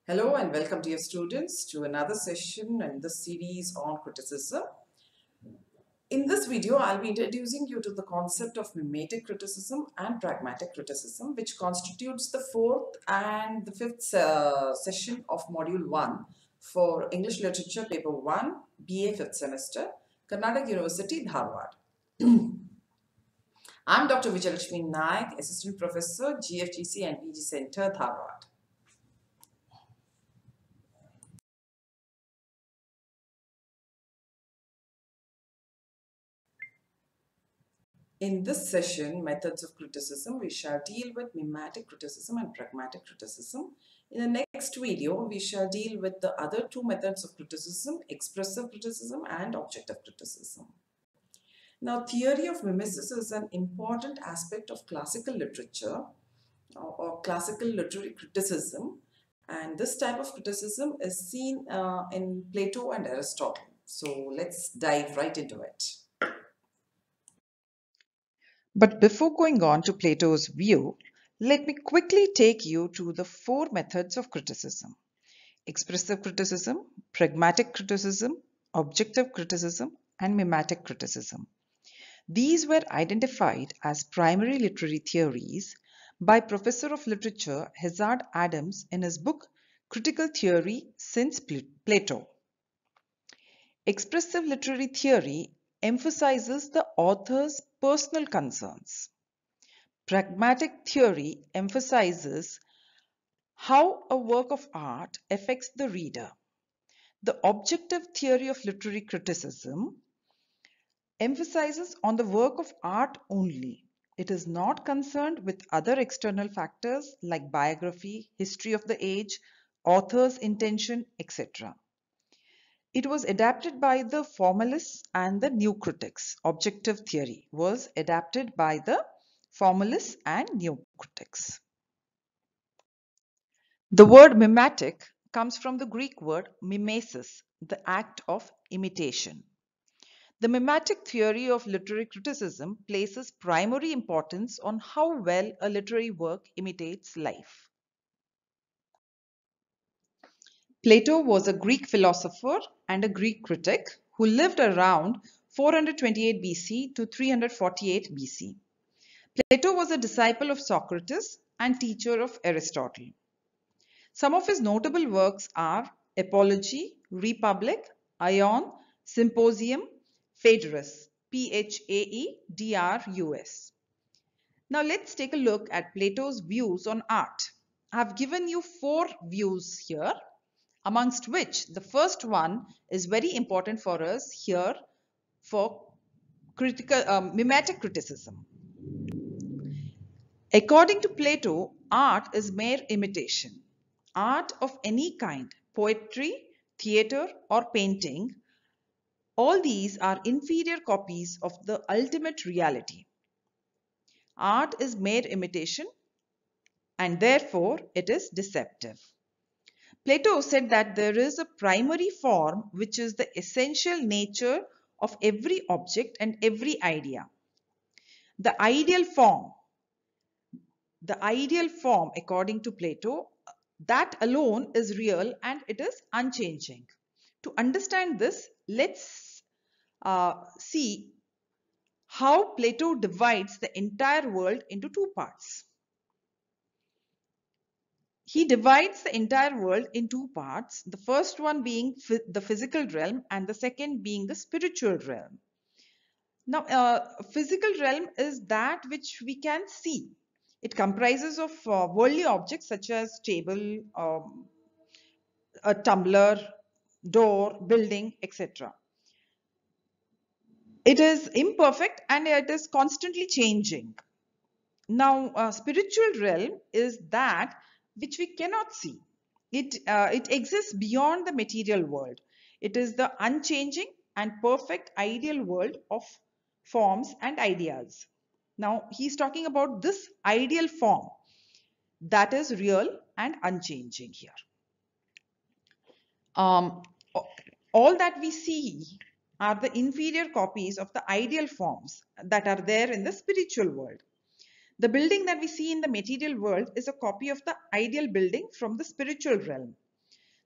Hello and welcome, dear students, to another session in this series on criticism. In this video, I'll be introducing you to the concept of mimetic criticism and pragmatic criticism, which constitutes the fourth and the fifth session of Module 1 for English Literature Paper 1, BA 5th semester, Karnataka University, Dharwad. I'm Dr. Vijayalakshmi Naik, Assistant Professor, GFGC and PG Center, Dharwad. In this session, Methods of Criticism, we shall deal with mimetic criticism and pragmatic criticism. In the next video, we shall deal with the other two methods of criticism, expressive criticism and objective criticism. Now, theory of mimesis is an important aspect of classical literature or classical literary criticism, and this type of criticism is seen in Plato and Aristotle. So let's dive right into it. But before going on to Plato's view, let me quickly take you to the four methods of criticism: expressive criticism, pragmatic criticism, objective criticism, and mimetic criticism. These were identified as primary literary theories by Professor of Literature Hazard Adams in his book Critical Theory Since Plato. Expressive literary theory emphasizes the author's personal concerns. Pragmatic theory emphasizes how a work of art affects the reader. The objective theory of literary criticism emphasizes on the work of art only. It is not concerned with other external factors like biography, history of the age, author's intention, etc. It was adapted by the formalists and the new critics. Objective theory was adapted by the formalists and new critics. The word mimetic comes from the Greek word mimesis, the act of imitation. The mimetic theory of literary criticism places primary importance on how well a literary work imitates life. Plato was a Greek philosopher and a Greek critic who lived around 428 BC to 348 BC. Plato was a disciple of Socrates and teacher of Aristotle. Some of his notable works are Apology, Republic, Ion, Symposium, Phaedrus, Phaedrus. Now let's take a look at Plato's views on art. I've given you four views here, amongst which the first one is very important for us here for mimetic criticism. According to Plato, art is mere imitation. Art of any kind, poetry, theatre, or painting, all these are inferior copies of the ultimate reality. Art is mere imitation and therefore it is deceptive. Plato said that there is a primary form which is the essential nature of every object and every idea. The ideal form according to Plato, that alone is real and it is unchanging. To understand this, let's see how Plato divides the entire world into two parts. He divides the entire world in two parts, the first one being the physical realm and the second being the spiritual realm. Now, physical realm is that which we can see. It comprises of worldly objects such as table, a tumbler, door, building, etc. It is imperfect and it is constantly changing. Now, spiritual realm is that which we cannot see. It exists beyond the material world. It is the unchanging and perfect ideal world of forms and ideas. Now, he's talking about this ideal form that is real and unchanging here. All that we see are the inferior copies of the ideal forms that are there in the spiritual world. The building that we see in the material world is a copy of the ideal building from the spiritual realm.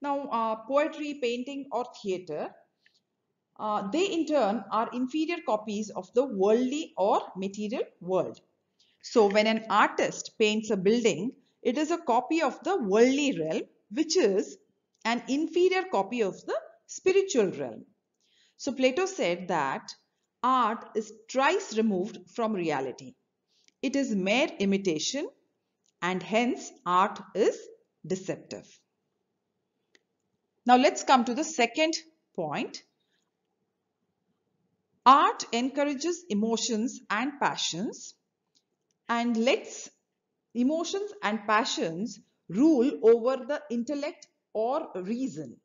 Now, poetry, painting, or theatre, they in turn are inferior copies of the worldly or material world. So, when an artist paints a building, it is a copy of the worldly realm, which is an inferior copy of the spiritual realm. So, Plato said that art is thrice removed from reality. It is mere imitation, and hence art is deceptive. Now, let's come to the second point. Art encourages emotions and passions and lets emotions and passions rule over the intellect or reason.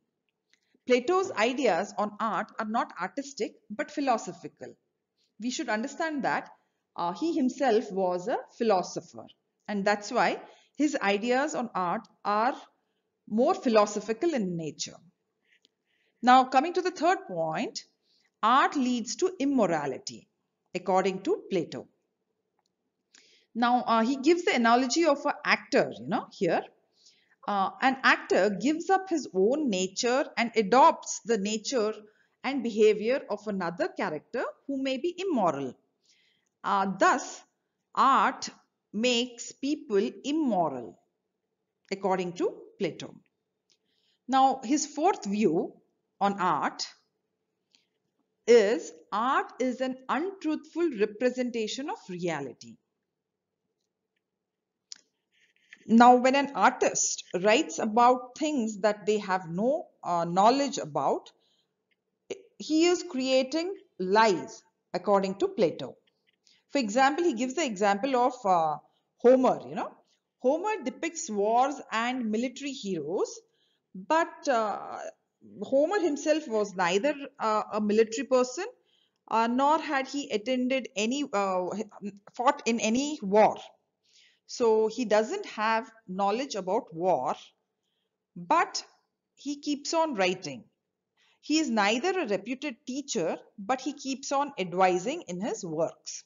Plato's ideas on art are not artistic but philosophical. We should understand that he himself was a philosopher, and that's why his ideas on art are more philosophical in nature. Now, coming to the third point, art leads to immorality, according to Plato. Now, he gives the analogy of an actor, here. An actor gives up his own nature and adopts the nature and behavior of another character who may be immoral. Thus, art makes people immoral, according to Plato. Now, his fourth view on art is an untruthful representation of reality. Now, when an artist writes about things that they have no knowledge about, he is creating lies, according to Plato. For example, he gives the example of Homer. Homer depicts wars and military heroes, but Homer himself was neither a military person nor had he attended any fought in any war. So he doesn't have knowledge about war, but he keeps on writing. He is neither a reputed teacher, but he keeps on advising in his works.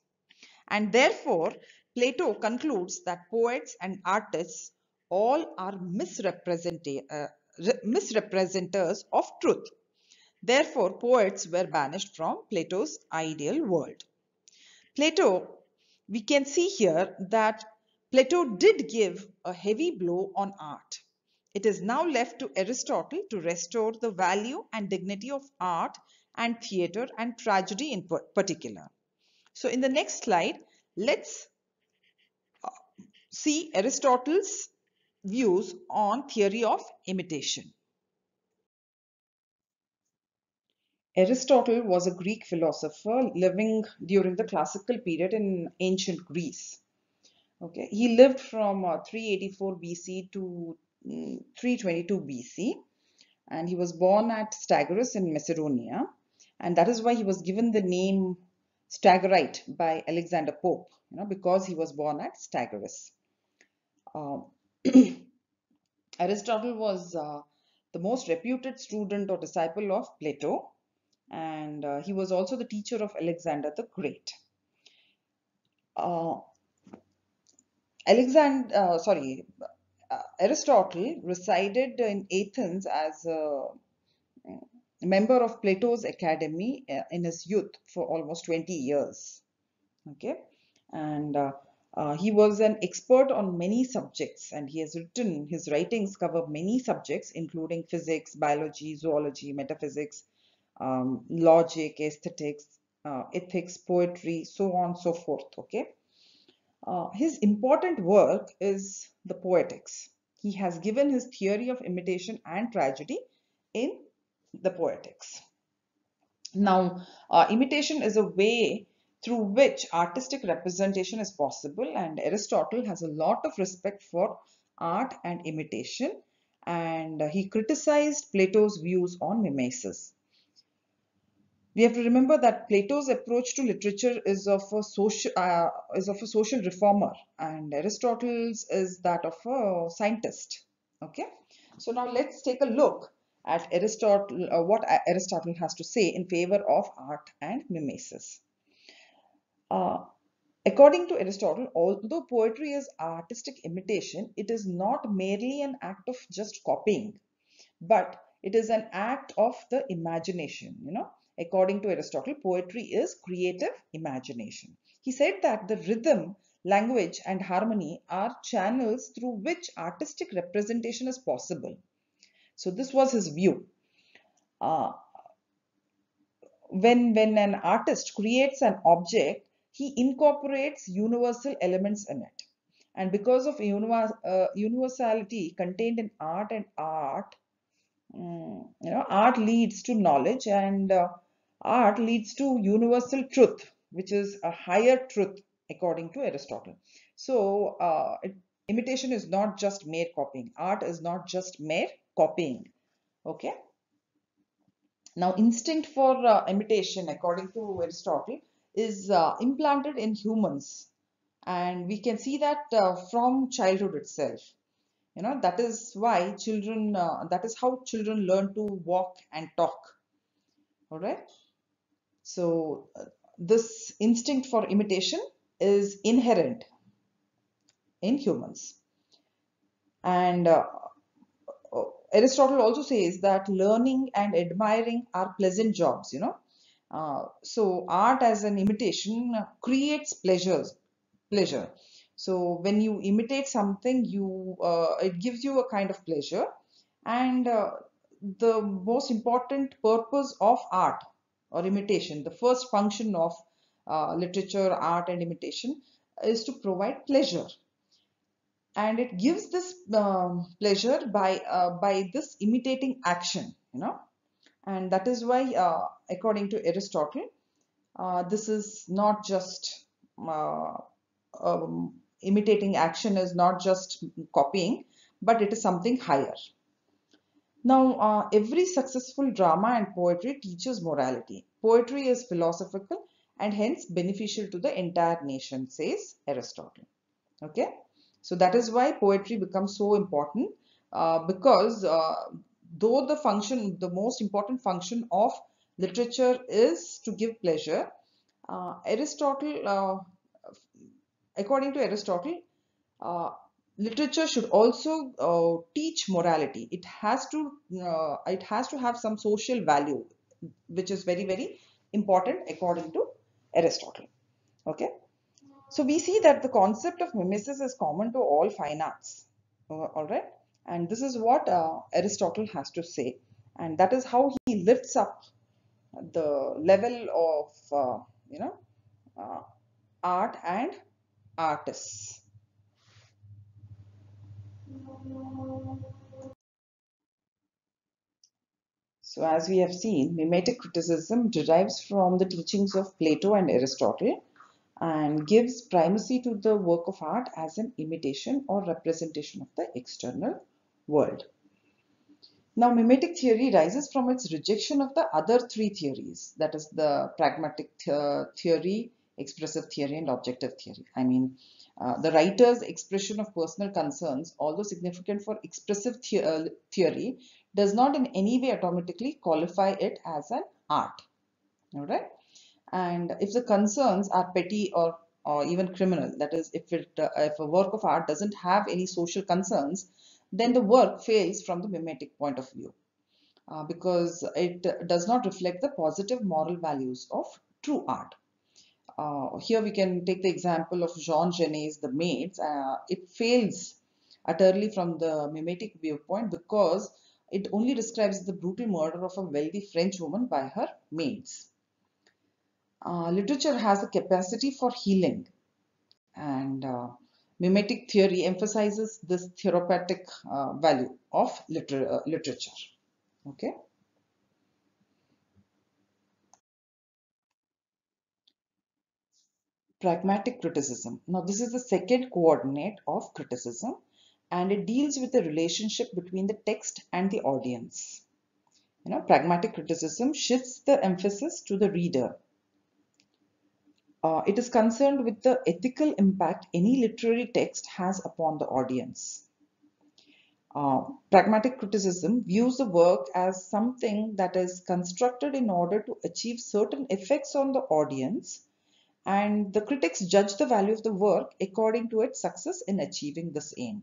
And therefore, Plato concludes that poets and artists all are misrepresenters of truth. Therefore, poets were banished from Plato's ideal world. Plato, we can see here that Plato did give a heavy blow on art. It is now left to Aristotle to restore the value and dignity of art and theatre and tragedy in particular. So in the next slide, let's see Aristotle's views on theory of imitation. Aristotle was a Greek philosopher living during the classical period in ancient Greece. Okay, he lived from 384 BC to 322 BC, and he was born at Stagirus in Macedonia, and that is why he was given the name Stagirite by Alexander Pope, because he was born at Stagirus. Uh, Aristotle was the most reputed student or disciple of Plato, and he was also the teacher of Alexander the Great. Uh, Aristotle resided in Athens as a member of Plato's academy in his youth for almost 20 years. Okay, and he was an expert on many subjects, and his writings cover many subjects, including physics, biology, zoology, metaphysics, logic, aesthetics, ethics, poetry, so on and so forth. Okay. His important work is the Poetics. He has given his theory of imitation and tragedy in the Poetics. Now, imitation is a way through which artistic representation is possible, and Aristotle has a lot of respect for art and imitation, and he criticized Plato's views on mimesis. We have to remember that Plato's approach to literature is of a social reformer, and Aristotle's is that of a scientist. Okay, so now let's take a look at Aristotle, what Aristotle has to say in favor of art and mimesis. Uh, According to Aristotle, although poetry is artistic imitation, it is not merely an act of just copying, but it is an act of the imagination. According to Aristotle, poetry is creative imagination. He said that the rhythm, language, and harmony are channels through which artistic representation is possible. So this was his view. Uh, when an artist creates an object, he incorporates universal elements in it. And because of universality contained in art, art leads to knowledge, and art leads to universal truth, which is a higher truth according to Aristotle. So, imitation is not just mere copying. Art is not just mere copying. Okay. Now, instinct for imitation, according to Aristotle, is implanted in humans, and we can see that from childhood itself. That is why children, that is how children learn to walk and talk. All right. So, this instinct for imitation is inherent in humans, and Aristotle also says that learning and admiring are pleasant jobs. So art as an imitation creates pleasure. So when you imitate something, it gives you a kind of pleasure, and the most important purpose of art or imitation, the first function of literature, art, and imitation is to provide pleasure, and it gives this pleasure by this imitating action. And that is why, according to Aristotle, this is not just uh, imitating action is not just copying, but it is something higher. Now, every successful drama and poetry teaches morality. Poetry is philosophical and hence beneficial to the entire nation, says Aristotle. Okay, so that is why poetry becomes so important, because though the most important function of literature is to give pleasure, Aristotle, according to Aristotle, uh, literature should also teach morality. It has to have some social value, which is very, very important according to Aristotle. Okay. So we see that the concept of mimesis is common to all fine arts. All right. And this is what Aristotle has to say. And that is how he lifts up the level of, uh, art and artists. So as we have seen, mimetic criticism derives from the teachings of Plato and Aristotle and gives primacy to the work of art as an imitation or representation of the external world. Now, mimetic theory rises from its rejection of the other three theories, that is the pragmatic theory, expressive theory, and objective theory. I mean, the writer's expression of personal concerns, although significant for expressive theory, does not in any way automatically qualify it as an art. All right. And if the concerns are petty or even criminal, that is, if a work of art doesn't have any social concerns, then the work fails from the mimetic point of view, because it does not reflect the positive moral values of true art. Here we can take the example of Jean Genet's The Maids. It fails utterly from the mimetic viewpoint because it only describes the brutal murder of a wealthy French woman by her maids. Literature has a capacity for healing, and mimetic theory emphasizes this therapeutic value of literature. Okay. Pragmatic criticism. Now, this is the second coordinate of criticism, and it deals with the relationship between the text and the audience. Pragmatic criticism shifts the emphasis to the reader. It is concerned with the ethical impact any literary text has upon the audience. Pragmatic criticism views the work as something that is constructed in order to achieve certain effects on the audience, and the critics judge the value of the work according to its success in achieving this aim.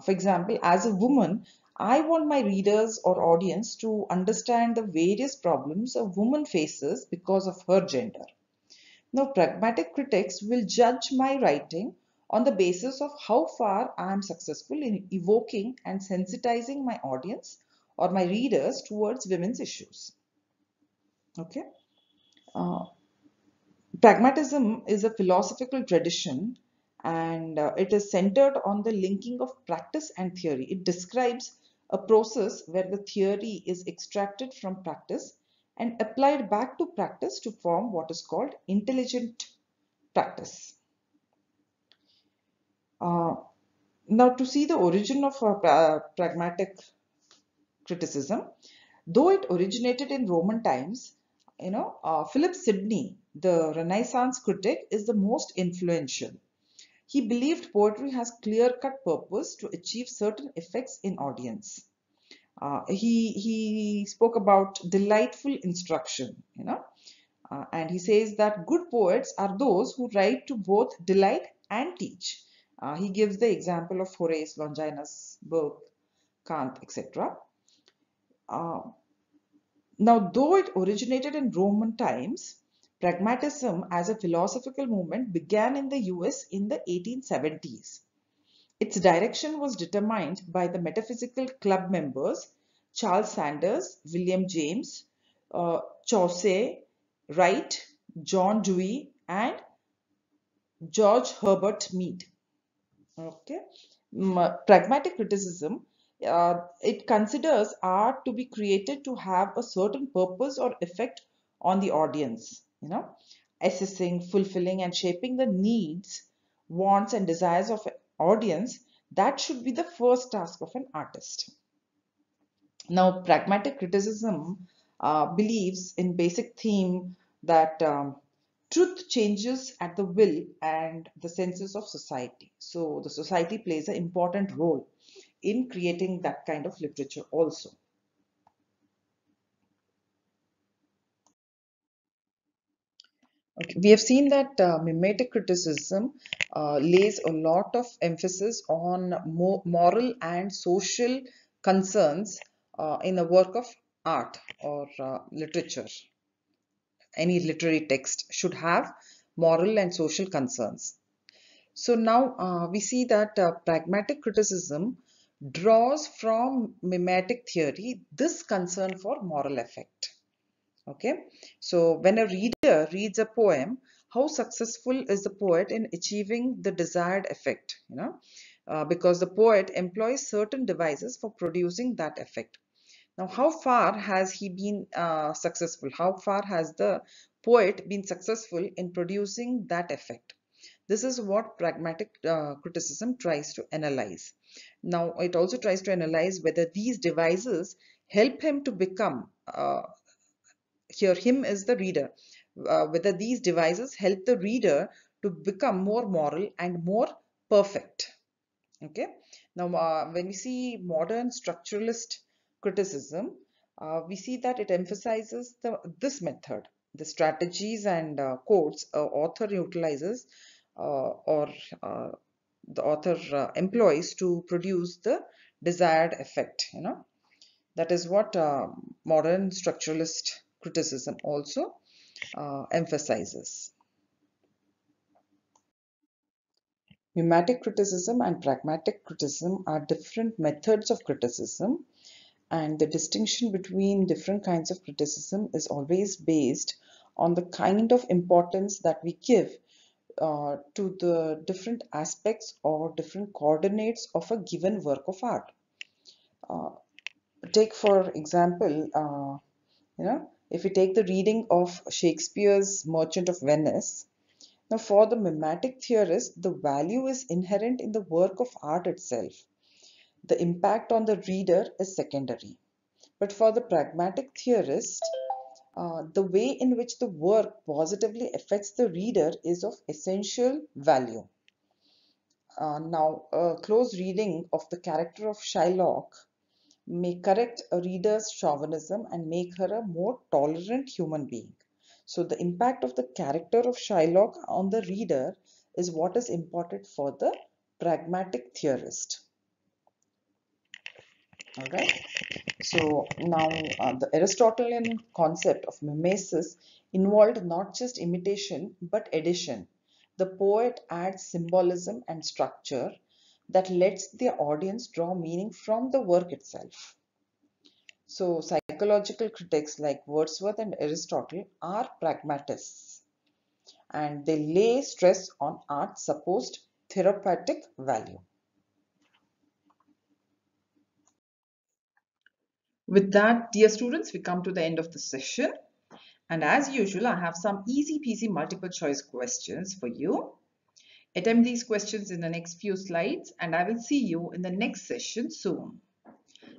For example, as a woman, I want my readers or audience to understand the various problems a woman faces because of her gender. Now, pragmatic critics will judge my writing on the basis of how far I am successful in evoking and sensitizing my audience or my readers towards women's issues. Okay. Uh, Pragmatism is a philosophical tradition and it is centered on the linking of practice and theory. It describes a process where the theory is extracted from practice and applied back to practice to form what is called intelligent practice. Uh, Now, to see the origin of pragmatic criticism, though it originated in Roman times, Philip Sidney, the Renaissance critic, is the most influential. He believed poetry has clear-cut purpose to achieve certain effects in audience. He spoke about delightful instruction, and he says that good poets are those who write to both delight and teach. He gives the example of Horace, Longinus, Burke, Kant, etc. Uh, Now, though it originated in Roman times, pragmatism as a philosophical movement began in the US in the 1870s. Its direction was determined by the metaphysical club members Charles Sanders, William James, Chaucer, Wright, John Dewey, and George Herbert Mead. Okay. Pragmatic criticism, it considers art to be created to have a certain purpose or effect on the audience, assessing, fulfilling, and shaping the needs, wants, and desires of an audience. That should be the first task of an artist. Now, pragmatic criticism believes in basic theme that truth changes at the will and the senses of society. So the society plays an important role in creating that kind of literature also. Okay. We have seen that mimetic criticism lays a lot of emphasis on moral and social concerns in a work of art or literature. Any literary text should have moral and social concerns. So now we see that pragmatic criticism draws from mimetic theory this concern for moral effect. Okay, so when a reader reads a poem, how successful is the poet in achieving the desired effect? Because the poet employs certain devices for producing that effect. Now, how far has he been successful? How far has the poet been successful in producing that effect? This is what pragmatic criticism tries to analyze. Now, it also tries to analyze whether these devices help him to become, here, him is the reader, whether these devices help the reader to become more moral and more perfect. Okay. Now, when we see modern structuralist criticism, we see that it emphasizes this method, the strategies and codes author utilizes or the author employs to produce the desired effect. That is what modern structuralist criticism also emphasizes. Mimetic criticism and pragmatic criticism are different methods of criticism, and the distinction between different kinds of criticism is always based on the kind of importance that we give to the different aspects or different coordinates of a given work of art. Uh, Take for example, if we take the reading of Shakespeare's Merchant of Venice. Now, for the mimetic theorist, the value is inherent in the work of art itself. The impact on the reader is secondary. But for the pragmatic theorist, the way in which the work positively affects the reader is of essential value. Now, a close reading of the character of Shylock may correct a reader's chauvinism and make her a more tolerant human being. So the impact of the character of Shylock on the reader is what is important for the pragmatic theorist. All right. So now the Aristotelian concept of mimesis involved not just imitation but addition. The poet adds symbolism and structure that lets the audience draw meaning from the work itself. So psychological critics like Wordsworth and Aristotle are pragmatists, and they lay stress on art's supposed therapeutic value. With that, dear students, we come to the end of the session. And as usual, I have some easy peasy multiple choice questions for you. Attempt these questions in the next few slides, and I will see you in the next session soon.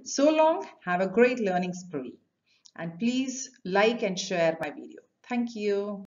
So long, have a great learning spree, and please like and share my video. Thank you.